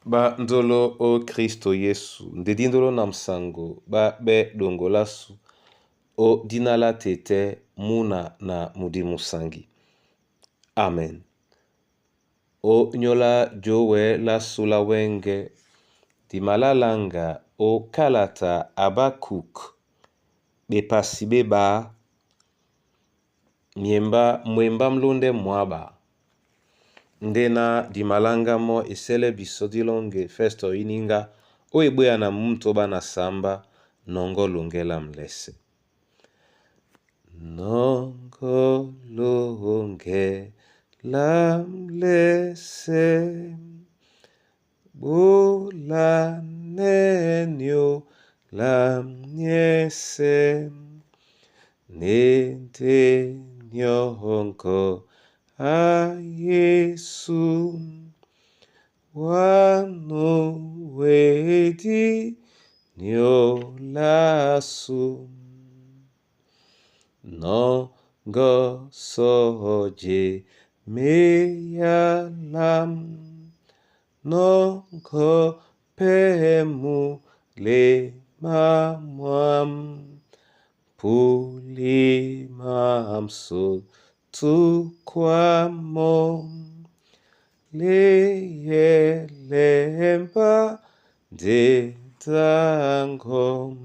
Ba ndolo o Kristo Yesu, ndedindolo na msango, ba be dongolasu, o dinala tete muna na mudimu sangi. Amen. O nyola jowe la sula wenge, di malalanga o kalata Abakuk, be pasibe ba, mwemba mlunde mwaba. Ndena di malanga mo isele bisodilonge festo ininga o ibuya na mtoba na samba nongo lungela mlese. Nongo lungela mlese bula nenyo la mnyese nente nyongo a Yesu wano wedi nyolasu nongo soje meyalam nongo pemu le mamam puli mamso tukwamo leye lemba de tango.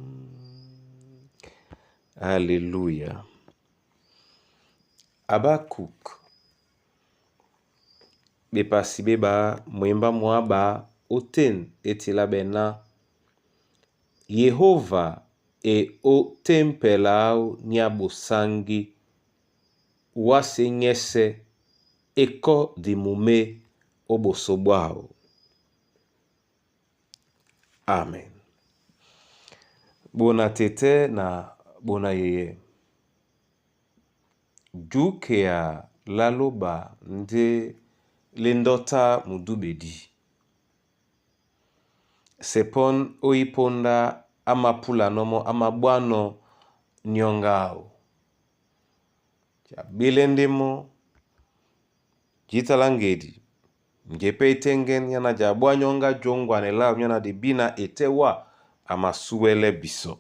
Hallelujah. Abakuk bepasibe ba mwemba mwaba oten etila bena Yehova e o tempelau nyabosangi wase nyese eko di mume obosobwao. Amen. Bona tete na bona yeye. Juke ya laloba nde lendota mudubedi. Sepon oiponda amapula nomo amabwano nyongao. Bilendemo jitalangedi. Ngepe itengen yana jabwa nyonga jongwane lao nyana dibina etewa amasuele biso.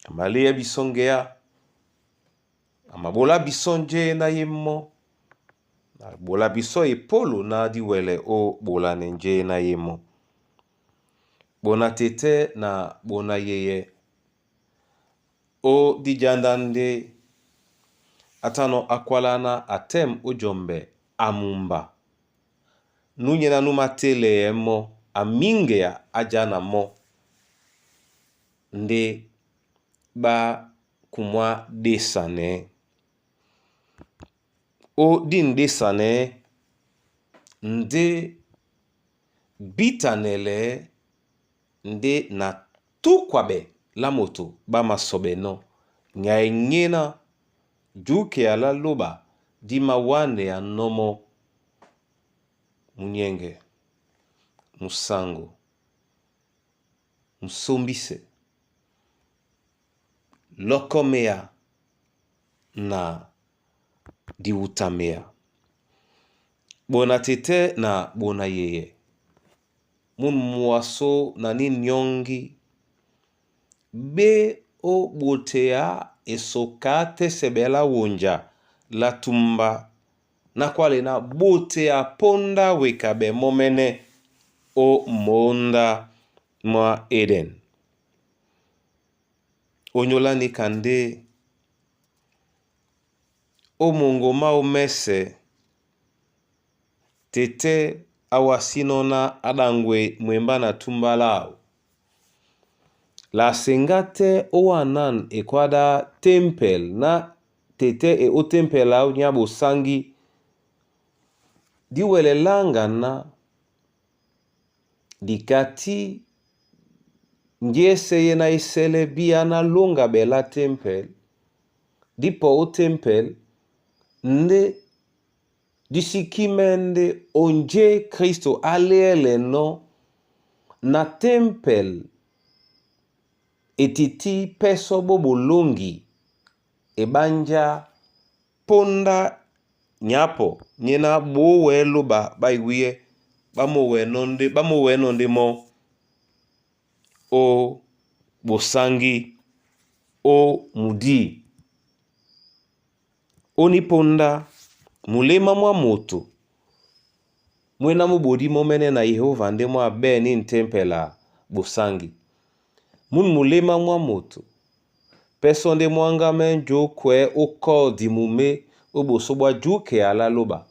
Amalie bisongea. Amabola bisonje na yemo. Bola biso epolo na diwele o bola nenje na yemo. Bona tete na bona yeye. O dijandande atano akwalana atem ujombe amumba. Nunye na numatele emo aminge ya ajana mo. Nde ba kumwa desane. O din desane nde bitanele nde na tukwabe la moto ba masobe no. Nya nyena juke ala loba di mawane ya nomo munyenge musango musombise lokomea na diutamea. Bona tete na bona yeye. Mun muaso na ni nyongi be o botea esokate sebela wonja la tumba na kwale na botea ponda wekabe momene o monda mwa Eden. Onyolani kande o mongoma o mese tete awasinona adangwe mwemba na tumba lao. La sengate o anan ekwada tempel na tete e o tempel lao nyabo sangi diwele langa na dikati njese yena isele biya na longa bela tempel dipo o tempel nde disikimende onje Kristo alele no na tempel etiti peso bobo longi ebanja ponda nyapo nyena bo welo ba iwie bamo wenonde mo o bosangi o mudi oni ponda mulema mwa moto mwena mubodi momene na Yehova nde mwa be ni ntempela bosangi mun mulema mwa moto peso nde mwanga menjo kwe oko di mume obosobwa juke ala loba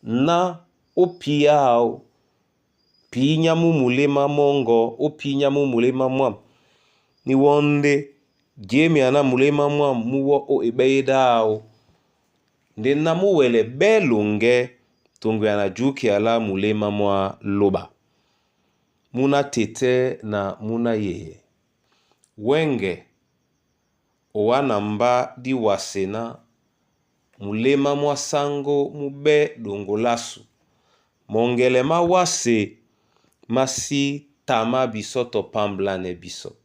na opiao pinya mu mulema mongo opinya mu mulema mwa ni wonde jemi ana mulema mwa muwo o ebeidao nde na muwele belunge tungu yana juke ala mulema mwa loba muna tete na muna yeye wenge owana mba di wasena mulema mwa sango mube dongolasu mongele ma wase masi tama biso to pamblane biso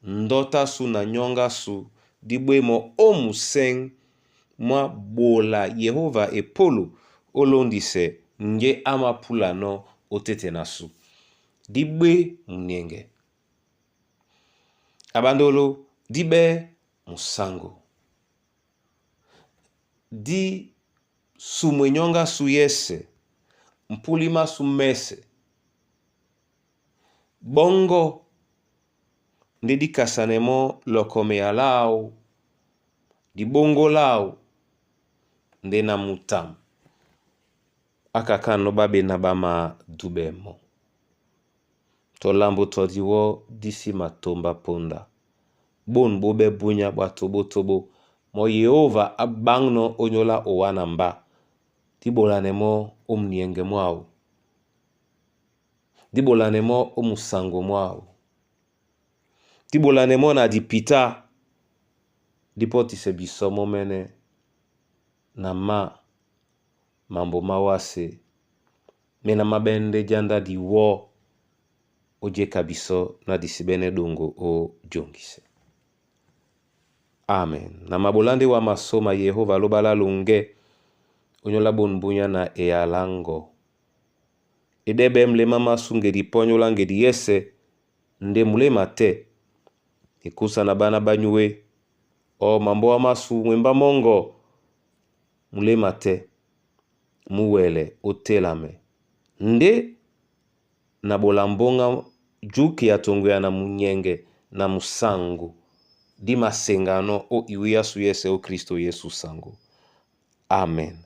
ndota su na nyonga su dibwe mo omuseng mwa bola Yehova epolo olondise nge amapula no otete nasu dibwe mnyenge abandolo dibe musango di sumwenyonga su yese mpulima su mese bongo ndedi kasanemo lokome alao di bongo lao nde na mutam akakano babe na bama dubemo to lambo to diwo disi matomba ponda bon bobe bunya batobo mo Yehova abangno onyola owana mba tibolanemo omnienge mwao dibolanemo omusango mwao tibolanemo na dipita dipoti se bisomo mene na mambo mawase mena mabende janda diwo oje kabiso na disibene dongo o jongise. Amen. Na mabolande wa masoma Yehova lobala lunge onyola bonbunya na ealango. Edebe mlema masunge di ponyola nge di yese nde mulema te. Ikusa na bana banyue o mambo wa masu mwemba mongo mulema te muwele otelame nde na bolambonga juki ya tongo ya na munyenge na musangu di masengano o iwiya su yese o Kristo Yesu sango. Amen.